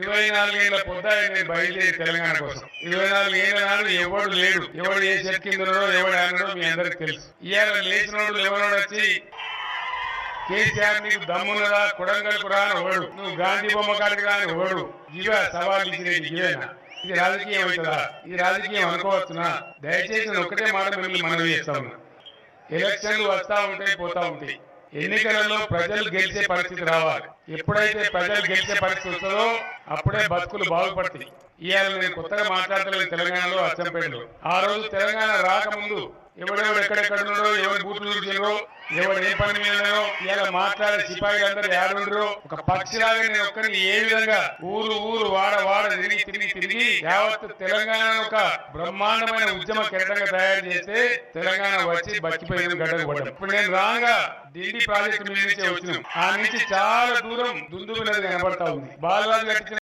24 ఏళ్ల పొద్దు నేను బయలుదేరి తెలంగాణ కోసం 24 ఏళ్ల నాడు ఎవడు లేడు, ఎవడు ఏ చెక్కిందో ఎవడు అన్నాడో మీ అందరికి తెలుసు. ఇవాళ లేచినోడు ఎవరోడు వచ్చి కేసీఆర్ నీకు దమ్మున్నదా కొడంగల్కు రా అని ఓడు, నువ్వు గాంధీ బొమ్మ కాడికి రా అని ఓడు, ఇవే సవాల్ ఇచ్చినది ఇవేనా? ఇది రాజకీయం అవుతుందా? ఇది రాజకీయం అనుకోవచ్చునా? దయచేసి నేను ఒకటే మాట మిమ్మల్ని మనవి చేస్తా ఉన్నా. ఎలక్షన్లు వస్తా ఉంటాయి, పోతా ఉంటాయి. ఎన్నికలలో ప్రజలు గెలిచే పరిస్థితి రావాలి. ఎప్పుడైతే ప్రజలు గెలిచే పరిస్థితి వస్తుందో అప్పుడే బతుకులు బాగుపడతాయి. ఇవాళ నేను కొత్తగా మాట్లాడలేదు తెలంగాణలో, అచ్చంపేటలో. ఆ రోజు తెలంగాణ రాకముందు ఎవడెవడు ఎక్కడెక్కడ ఉన్నాడో, ఎవరు బూట్లు చూసినో, ఎవరు ఏ పని మీదనో ఇలా మాట్లాడే సిపాయిలు అందరూ ఏడుండ్రో ఒక పక్షిలాగా నేను ఒక్కరిని ఏ విధంగా ఊరు ఊరు వాడ వాడ తిరిగి యావత్ తెలంగాణ ఒక బ్రహ్మాండమైన ఉద్యమ కెరటంగా తయారు చేస్తే తెలంగాణ వచ్చి బతికిపోయిన గడ్డకు పడ్డాం. ఇప్పుడు నేను రాగా ఢిల్లీ ప్రాజెక్టు మీద నుంచే వచ్చినాం. ఆ నుంచి చాలా దూరం దుందుబి నది కనబడతా ఉంది. బాలరాజు కట్టించిన